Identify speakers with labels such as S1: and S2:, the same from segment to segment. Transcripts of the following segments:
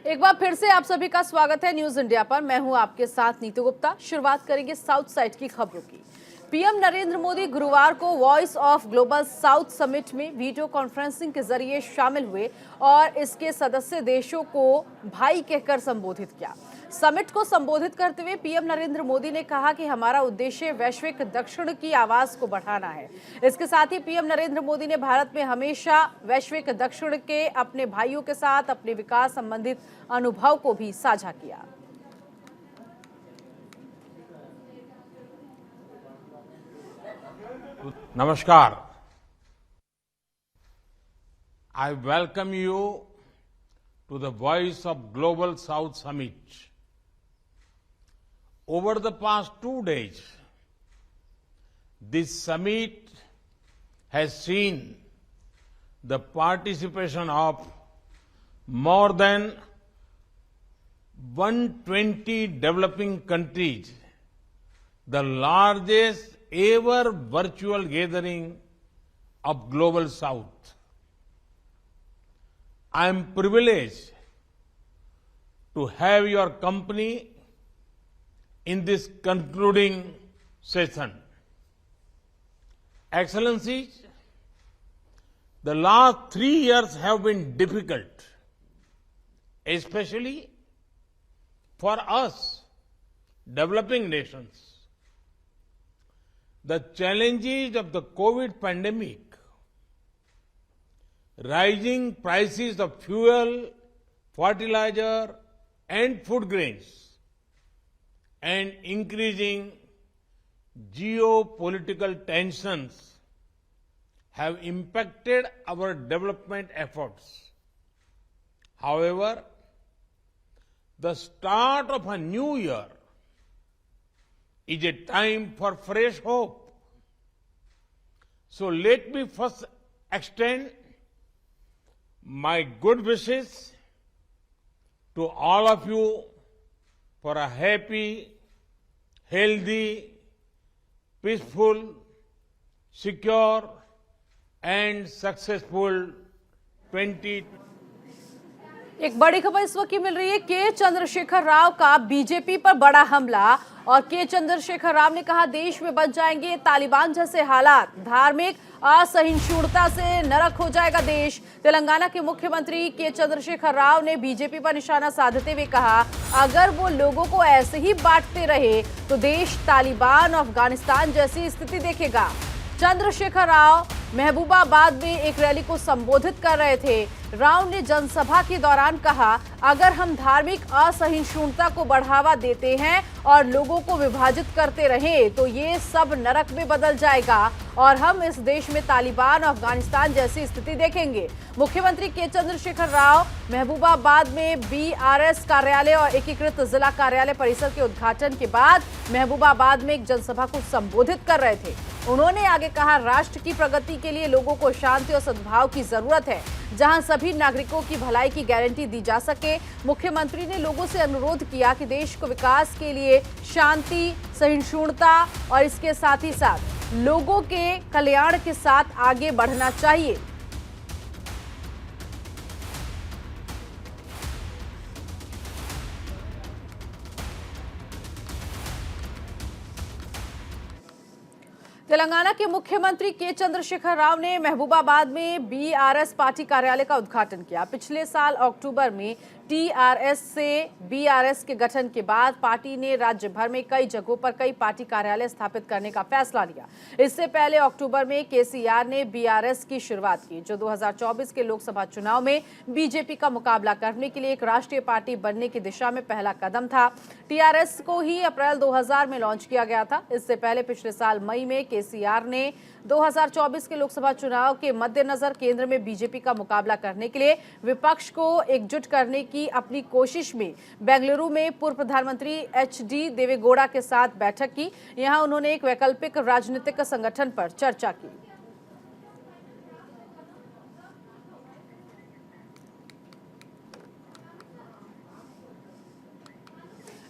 S1: एक बार फिर से आप सभी का स्वागत है न्यूज इंडिया पर। मैं हूं आपके साथ नीतू गुप्ता। शुरुआत करेंगे साउथ साइड की खबरों की। पीएम नरेंद्र मोदी गुरुवार को voice of global south summit में वीडियो कॉन्फ्रेंसिंग के जरिए शामिल हुए और इसके सदस्य देशों को भाई कहकर संबोधित किया। समिट को संबोधित करते हुए पीएम नरेंद्र मोदी ने कहा कि हमारा उद्देश्य वैश्विक दक्षिण की आवाज को बढ़ाना है। इसके साथ ही पीएम नरेंद्र मोदी ने भारत में हमेशा वैश्विक दक्षिण के अपने भाइयों के साथ अपने विकास संबंधित अनुभव को भी साझा किया।
S2: Namaskar. I welcome you to the Voice of Global South Summit. Over the past 2 days, this summit has seen the participation of more than 120 developing countries, the largest ever virtual gathering of Global South. I am privileged to have your company in this concluding session. Excellencies, the last 3 years have been difficult, especially for us, developing nations. The challenges of the COVID pandemic, rising prices of fuel, fertilizer, and food grains, and increasing geopolitical tensions have impacted our development efforts. However, the start of a new year is a time for fresh hope. So let me first extend my good wishes to all of you for a happy, healthy, peaceful, secure and successful 2020।
S1: एक बड़ी खबर इस वक्त की मिल रही है। के चंद्रशेखर राव का बीजेपी पर बड़ा हमला और के चंद्रशेखर राव ने कहा देश में बच जाएंगे तालिबान जैसे हालात, धार्मिक असहिष्णुता से नरक हो जाएगा देश। तेलंगाना के मुख्यमंत्री के चंद्रशेखर राव ने बीजेपी पर निशाना साधते हुए कहा अगर वो लोगों को ऐसे ही बांटते रहे तो देश तालिबान अफगानिस्तान जैसी स्थिति देखेगा। चंद्रशेखर राव महबूबाबाद में एक रैली को संबोधित कर रहे थे। राव ने जनसभा के दौरान कहा अगर हम धार्मिक असहिष्णुता को बढ़ावा देते हैं और लोगों को विभाजित करते रहे तो ये सब नरक में बदल जाएगा और हम इस देश में तालिबान अफगानिस्तान जैसी स्थिति देखेंगे। मुख्यमंत्री के चंद्रशेखर राव महबूबाबाद में बीआरएस कार्यालय और एकीकृत जिला कार्यालय परिसर के उद्घाटन के बाद महबूबाबाद में एक जनसभा को संबोधित कर रहे थे। उन्होंने आगे कहा राष्ट्र की प्रगति के लिए लोगों को शांति और सद्भाव की जरूरत है, जहां सभी नागरिकों की भलाई की गारंटी दी जा सके। मुख्यमंत्री ने लोगों से अनुरोध किया कि देश को विकास के लिए शांति, सहिष्णुता और इसके साथ ही साथ लोगों के कल्याण के साथ आगे बढ़ना चाहिए। तेलंगाना के मुख्यमंत्री के चंद्रशेखर राव ने महबूबाबाद में बीआरएस पार्टी कार्यालय का उद्घाटन किया। पिछले साल अक्टूबर में टीआरएस से बीआरएस के गठन के बाद पार्टी ने राज्य भर में कई जगहों पर कई पार्टी कार्यालय स्थापित करने का फैसला लिया। इससे पहले अक्टूबर में केसीआर ने बीआरएस की शुरुआत की, जो 2024 के लोकसभा चुनाव में बीजेपी का मुकाबला करने के लिए एक राष्ट्रीय पार्टी बनने की दिशा में पहला कदम था। टीआरएस को ही अप्रैल 2000 में लॉन्च किया गया था। इससे पहले पिछले साल मई में केसीआर ने 2024 के लोकसभा चुनाव के मद्देनजर केंद्र में बीजेपी का मुकाबला करने के लिए विपक्ष को एकजुट करने की अपनी कोशिश में बेंगलुरु में पूर्व प्रधानमंत्री एचडी देवेगौड़ा के साथ बैठक की। यहां उन्होंने एक वैकल्पिक राजनीतिक संगठन पर चर्चा की।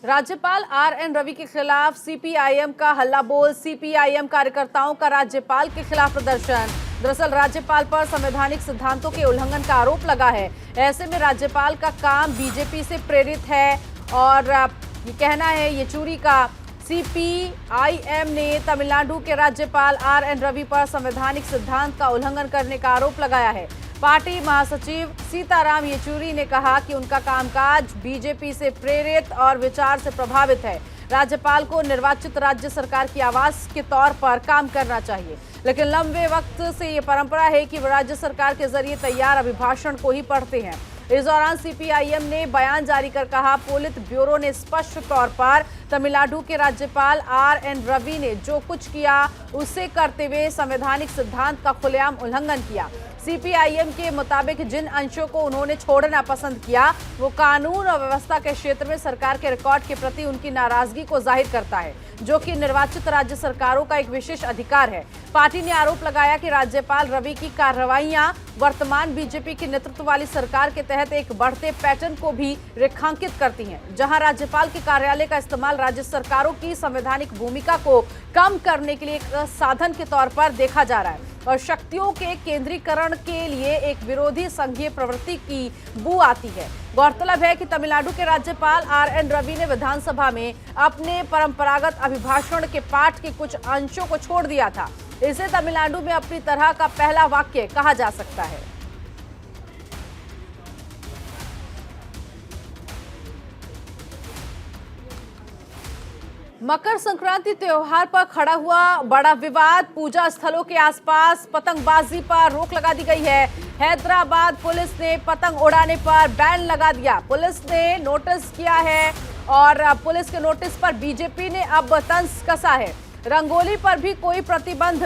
S1: राज्यपाल आरएन रवि के खिलाफ सीपीआईएम का हल्ला बोल। सीपीआईएम कार्यकर्ताओं का राज्यपाल के खिलाफ प्रदर्शन। दरअसल राज्यपाल पर संवैधानिक सिद्धांतों के उल्लंघन का आरोप लगा है। ऐसे में राज्यपाल का काम बीजेपी से प्रेरित है और ये कहना है येचुरी का। सीपीआईएम ने तमिलनाडु के राज्यपाल आर.एन. रवि पर संवैधानिक सिद्धांत का उल्लंघन करने का आरोप लगाया है। पार्टी महासचिव सीताराम येचुरी ने कहा कि उनका कामकाज बीजेपी से प्रेरित और विचार से प्रभावित है। राज्यपाल को निर्वाचित राज्य सरकार की आवाज के तौर पर काम करना चाहिए, लेकिन लंबे वक्त से ये परंपरा है कि वो राज्य सरकार के जरिए तैयार अभिभाषण को ही पढ़ते हैं। इस दौरान सीपीआईएम ने बयान जारी कर कहा, पोलित ब्यूरो ने स्पष्ट तौर पर तमिलनाडु के राज्यपाल आर.एन. रवि ने जो कुछ किया उसे करते हुए संवैधानिक सिद्धांत का खुलेआम उल्लंघन किया। सीपीआईएम के मुताबिक जिन अंशों को उन्होंने छोड़ना पसंद किया वो कानून और व्यवस्था के क्षेत्र में सरकार के रिकॉर्ड के प्रति उनकी नाराजगी को जाहिर करता है, जो कि निर्वाचित राज्य सरकारों का एक विशेष अधिकार है। पार्टी ने आरोप लगाया कि राज्यपाल रवि की कार्रवाइयां वर्तमान बीजेपी के नेतृत्व वाली सरकार के तहत एक बढ़ते पैटर्न को भी रेखांकित करती हैं, जहां राज्यपाल के कार्यालय का इस्तेमाल राज्य सरकारों की संवैधानिक भूमिका को कम करने के लिए एक साधन के तौर पर देखा जा रहा है और शक्तियों के केंद्रीकरण के लिए एक विरोधी संघीय प्रवृत्ति की बू आती है। गौरतलब है कि तमिलनाडु के राज्यपाल आर.एन. रवि ने विधानसभा में अपने परंपरागत अभिभाषण के पाठ के कुछ अंशों को छोड़ दिया था। इसे तमिलनाडु में अपनी तरह का पहला वाक्य कहा जा सकता है। मकर संक्रांति त्योहार पर खड़ा हुआ बड़ा विवाद। पूजा स्थलों के आसपास पतंगबाजी पर रोक लगा दी गई है। हैदराबाद पुलिस ने पतंग उड़ाने पर बैन लगा दिया। पुलिस ने नोटिस किया है और पुलिस के नोटिस पर बीजेपी ने अब तंज कसा है। रंगोली पर भी कोई प्रतिबंध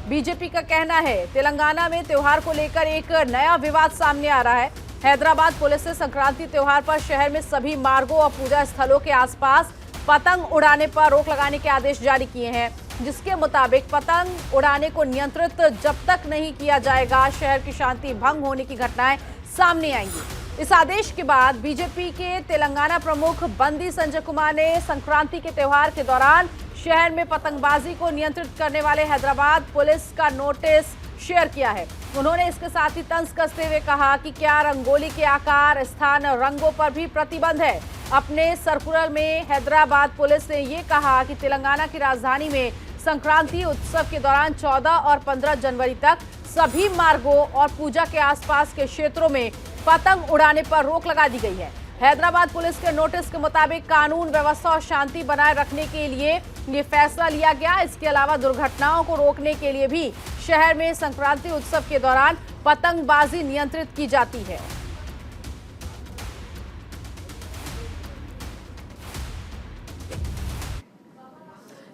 S1: बीजेपी का कहना है। तेलंगाना में त्योहार को लेकर एक नया विवाद सामने आ रहा है। हैदराबाद पुलिस ने संक्रांति त्योहार पर शहर में सभी मार्गों और पूजा स्थलों के आसपास पतंग उड़ाने पर रोक लगाने के आदेश जारी किए हैं, जिसके मुताबिक पतंग उड़ाने को नियंत्रित जब तक नहीं किया जाएगा, शहर की शांति भंग होने की घटनाएं सामने आएंगी। इस आदेश के बाद बीजेपी के तेलंगाना प्रमुख बंदी संजय कुमार ने संक्रांति के त्योहार के दौरान शहर में पतंगबाजी को नियंत्रित करने वाले हैदराबाद पुलिस का नोटिस शेयर किया है। उन्होंने इसके साथ ही तंज कसते हुए कहा कि क्या रंगोली के आकार, स्थान और रंगों पर भी प्रतिबंध है। अपने सर्कुलर में हैदराबाद पुलिस ने ये कहा कि तेलंगाना की राजधानी में संक्रांति उत्सव के दौरान 14 और 15 जनवरी तक सभी मार्गों और पूजा के आसपास के क्षेत्रों में पतंग उड़ाने पर रोक लगा दी गई है। हैदराबाद पुलिस के नोटिस के मुताबिक कानून व्यवस्था और शांति बनाए रखने के लिए ये फैसला लिया गया। इसके अलावा दुर्घटनाओं को रोकने के लिए भी शहर में संक्रांति उत्सव के दौरान पतंगबाजी नियंत्रित की जाती है।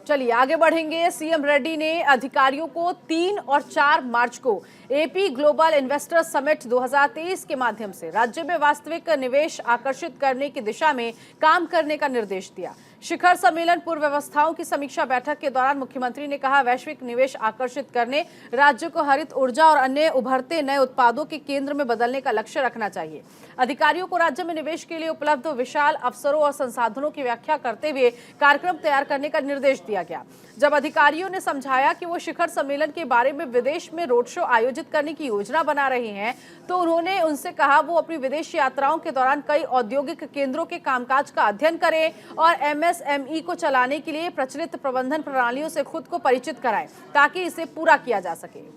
S1: चलिए आगे बढ़ेंगे। सीएम रेड्डी ने अधिकारियों को 3 और 4 मार्च को एपी ग्लोबल इन्वेस्टर समिट 2023 के माध्यम से राज्य में वास्तविक निवेश आकर्षित करने की दिशा में काम करने का निर्देश दिया। शिखर सम्मेलन पूर्व व्यवस्थाओं की समीक्षा बैठक के दौरान मुख्यमंत्री ने कहा, वैश्विक निवेश आकर्षित करने, राज्य को हरित ऊर्जा और अन्य उभरते नए उत्पादों के केंद्र में बदलने का लक्ष्य रखना चाहिए। अधिकारियों को राज्य में निवेश के लिए उपलब्ध विशाल अवसरों और संसाधनों की व्याख्या करते हुए कार्यक्रम तैयार करने का निर्देश दिया गया। जब अधिकारियों ने समझाया कि वो शिखर सम्मेलन के बारे में विदेश में रोड शो आयोजित करने की योजना बना रहे हैं, तो उन्होंने उनसे कहा वो अपनी विदेश यात्राओं के दौरान कई औद्योगिक केंद्रों के कामकाज का अध्ययन करें और एमएसएमई को चलाने के लिए प्रचलित प्रबंधन प्रणालियों से खुद को परिचित कराएं, ताकि इसे पूरा किया जा सके।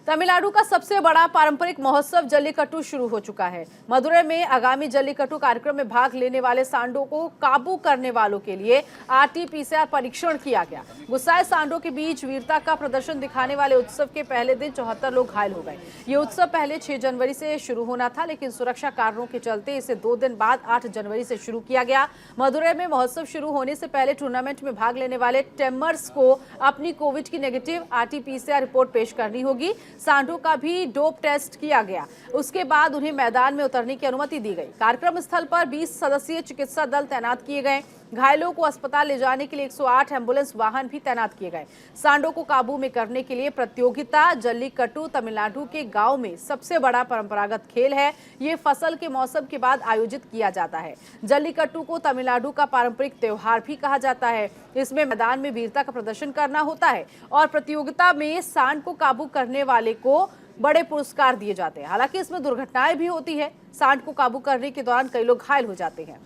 S1: तमिलनाडु का सबसे बड़ा पारंपरिक महोत्सव जल्लीकट्टू शुरू हो चुका है। मदुरै में आगामी जल्लीकट्टू कार्यक्रम में भाग लेने वाले सांडों को काबू करने वालों के लिए आरटी-पीसीआर परीक्षण किया गया। गुस्साए सांडों के बीच वीरता का प्रदर्शन दिखाने वाले उत्सव के पहले दिन 74 लोग घायल हो गए। ये उत्सव पहले 6 जनवरी से शुरू होना था, लेकिन सुरक्षा कारणों के चलते इसे 2 दिन बाद 8 जनवरी से शुरू किया गया। मदुरै में महोत्सव शुरू होने से पहले टूर्नामेंट में भाग लेने वाले टेमर्स को अपनी कोविड की नेगेटिव आरटी-पीसीआर रिपोर्ट पेश करनी होगी। सांडों का भी डोप टेस्ट किया गया। उसके बाद उन्हें मैदान में उतरने की अनुमति दी गई। कार्यक्रम स्थल पर 20 सदस्यीय चिकित्सा दल तैनात किए गए। घायलों को अस्पताल ले जाने के लिए 108 एम्बुलेंस वाहन भी तैनात किए गए। सांडों को काबू में करने के लिए प्रतियोगिता जल्लीकट्टू तमिलनाडु के गांव में सबसे बड़ा परंपरागत खेल है। ये फसल के मौसम के बाद आयोजित किया जाता है। जल्लीकट्टू को तमिलनाडु का पारंपरिक त्योहार भी कहा जाता है। इसमें मैदान में वीरता का प्रदर्शन करना होता है और प्रतियोगिता में सांड को काबू करने वाले को बड़े पुरस्कार दिए जाते हैं। हालांकि इसमें दुर्घटनाएं भी होती है। सांड को काबू करने के दौरान कई लोग घायल हो जाते हैं।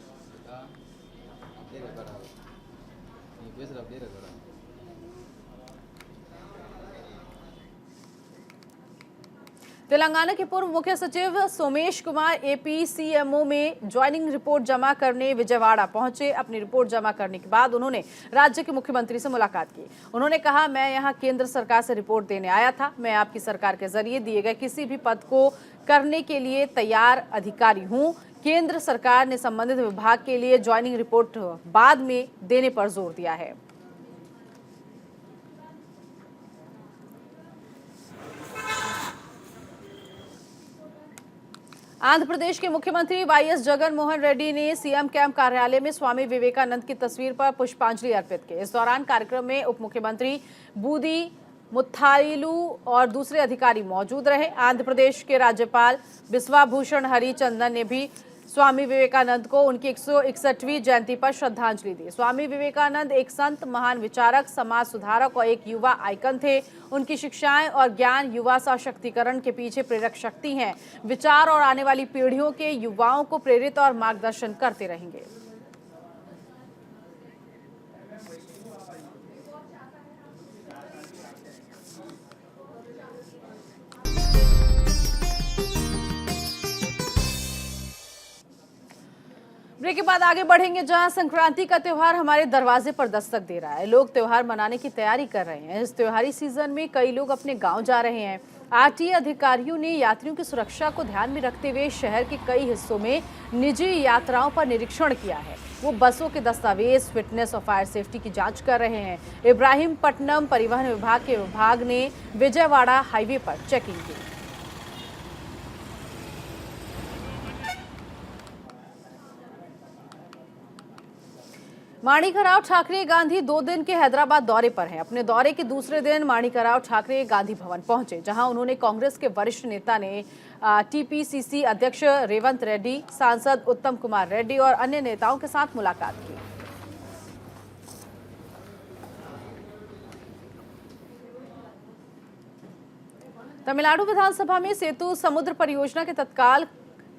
S1: तेलंगाना के पूर्व मुख्य सचिव सोमेश कुमार एपीसीएमओ में ज्वाइनिंग रिपोर्ट जमा करने विजयवाड़ा पहुंचे। अपनी रिपोर्ट जमा करने के बाद उन्होंने राज्य के मुख्यमंत्री से मुलाकात की। उन्होंने कहा, मैं यहां केंद्र सरकार से रिपोर्ट देने आया था। मैं आपकी सरकार के जरिए दिए गए किसी भी पद को करने के लिए तैयार अधिकारी हूं। केंद्र सरकार ने संबंधित विभाग के लिए ज्वाइनिंग रिपोर्ट बाद में देने पर जोर दिया है। आंध्र प्रदेश के मुख्यमंत्री वाईएस जगन मोहन रेड्डी ने सीएम कैंप कार्यालय में स्वामी विवेकानंद की तस्वीर पर पुष्पांजलि अर्पित की। इस दौरान कार्यक्रम में उप मुख्यमंत्री बूदी मुत्थाइलू और दूसरे अधिकारी मौजूद रहे। आंध्र प्रदेश के राज्यपाल बिस्वाभूषण हरिचंदन ने भी स्वामी विवेकानंद को उनकी 161वीं जयंती पर श्रद्धांजलि दी। स्वामी विवेकानंद एक संत, महान विचारक, समाज सुधारक और एक युवा आइकन थे। उनकी शिक्षाएं और ज्ञान युवा सशक्तिकरण के पीछे प्रेरक शक्ति हैं। विचार और आने वाली पीढ़ियों के युवाओं को प्रेरित और मार्गदर्शन करते रहेंगे। ब्रेक के बाद आगे बढ़ेंगे, जहां संक्रांति का त्योहार हमारे दरवाजे पर दस्तक दे रहा है। लोग त्योहार मनाने की तैयारी कर रहे हैं। इस त्योहारी सीजन में कई लोग अपने गांव जा रहे हैं। आरटीए अधिकारियों ने यात्रियों की सुरक्षा को ध्यान में रखते हुए शहर के कई हिस्सों में निजी यात्राओं पर निरीक्षण किया है। वो बसों के दस्तावेज, फिटनेस और फायर सेफ्टी की जांच कर रहे हैं। इब्राहिमपट्टनम परिवहन विभाग के विभाग ने विजयवाड़ा हाईवे पर चेकिंग की। माणिकराव ठाकरे गांधी 2 दिन के हैदराबाद दौरे पर हैं। अपने दौरे के दूसरे दिन माणिकराव ठाकरे गांधी भवन पहुंचे, जहां उन्होंने कांग्रेस के वरिष्ठ नेता ने टीपीसीसी अध्यक्ष रेवंत रेड्डी, सांसद उत्तम कुमार रेड्डी और अन्य नेताओं के साथ मुलाकात की। तमिलनाडु विधानसभा में सेतु समुद्र परियोजना के तत्काल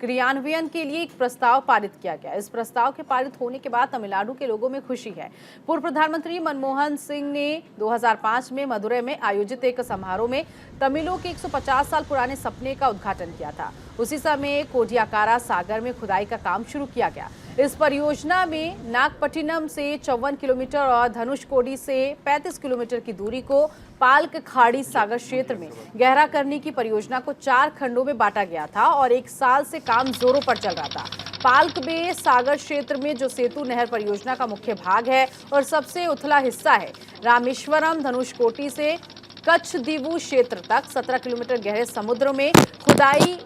S1: क्रियान्वयन के लिए एक प्रस्ताव पारित किया गया। इस प्रस्ताव के पारित होने के बाद तमिलनाडु के लोगों में खुशी है। पूर्व प्रधानमंत्री मनमोहन सिंह ने 2005 में मदुरै में आयोजित एक समारोह में तमिलों के 150 साल पुराने सपने का उद्घाटन किया था। उसी समय कोडियाकारा सागर में खुदाई का काम शुरू किया गया। इस परियोजना में नागपट्टिनम से 54 किलोमीटर और धनुषकोडी से 35 किलोमीटर की दूरी को पाल्क खाड़ी सागर क्षेत्र में गहरा करने की परियोजना को 4 खंडों में बांटा गया था और 1 साल से काम जोरों पर चल रहा था। पाल्क बे सागर क्षेत्र में जो सेतु नहर परियोजना का मुख्य भाग है और सबसे उथला हिस्सा है। रामेश्वरम धनुषकोटी से कच्छ दीवू क्षेत्र तक 17 किलोमीटर गहरे समुद्र में खुदाई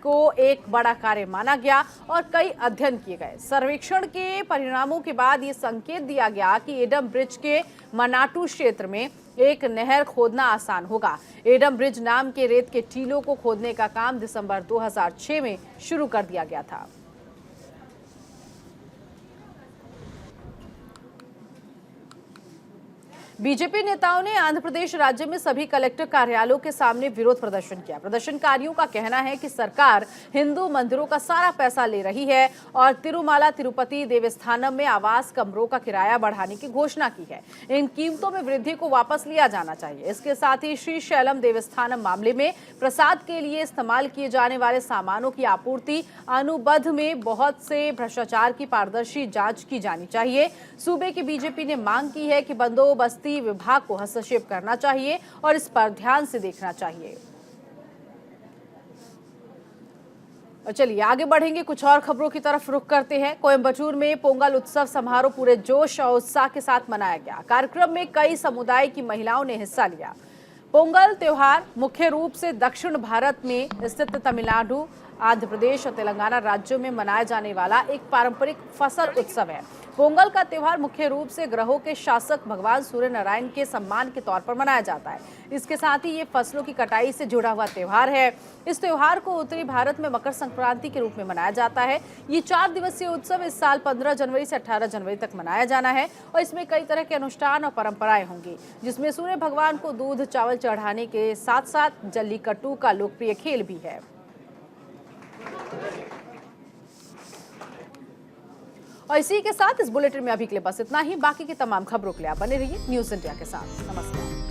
S1: को एक बड़ा कार्य माना गया और कई अध्ययन किए गए। सर्वेक्षण के परिणामों के बाद ये संकेत दिया गया कि एडम ब्रिज के मनाटू क्षेत्र में एक नहर खोदना आसान होगा। एडम ब्रिज नाम के रेत के टीलों को खोदने का काम दिसंबर 2006 में शुरू कर दिया गया था। बीजेपी नेताओं ने आंध्र प्रदेश राज्य में सभी कलेक्टर कार्यालयों के सामने विरोध प्रदर्शन किया। प्रदर्शनकारियों का कहना है कि सरकार हिंदू मंदिरों का सारा पैसा ले रही है और तिरुमाला तिरुपति देवस्थानम में आवास कमरों का किराया बढ़ाने की घोषणा की है। इन कीमतों में वृद्धि को वापस लिया जाना चाहिए। इसके साथ ही श्री शैलम देवस्थानम मामले में प्रसाद के लिए इस्तेमाल किए जाने वाले सामानों की आपूर्ति अनुबंध में बहुत से भ्रष्टाचार की पारदर्शी जांच की जानी चाहिए। सूबे की बीजेपी ने मांग की है कि बंदोबस्ती विभाग को हस्तक्षेप करना चाहिए और इस पर ध्यान से देखना चाहिए। और चलिए आगे बढ़ेंगे, कुछ और खबरों की तरफ रुख करते हैं। कोयम्बटूर में पोंगल उत्सव समारोह पूरे जोश और उत्साह के साथ मनाया गया। कार्यक्रम में कई समुदाय की महिलाओं ने हिस्सा लिया। पोंगल त्योहार मुख्य रूप से दक्षिण भारत में स्थित तमिलनाडु, आंध्र प्रदेश और तेलंगाना राज्यों में मनाया जाने वाला एक पारंपरिक फसल उत्सव है। पोंगल का त्योहार मुख्य रूप से ग्रहों के शासक भगवान सूर्य नारायण के सम्मान के तौर पर मनाया जाता है। इसके साथ ही ये फसलों की कटाई से जुड़ा हुआ त्योहार है। इस त्योहार को उत्तरी भारत में मकर संक्रांति के रूप में मनाया जाता है। ये 4 दिवसीय उत्सव इस साल 15 जनवरी से 18 जनवरी तक मनाया जाना है और इसमें कई तरह के अनुष्ठान और परंपराएं होंगी, जिसमें सूर्य भगवान को दूध चावल चढ़ाने के साथ साथ जल्लीकट्टू का लोकप्रिय खेल भी है। और इसी के साथ इस बुलेटिन में अभी के लिए बस इतना ही। बाकी की तमाम खबरों के लिए आप बने रहिए न्यूज़ इंडिया के साथ। नमस्कार।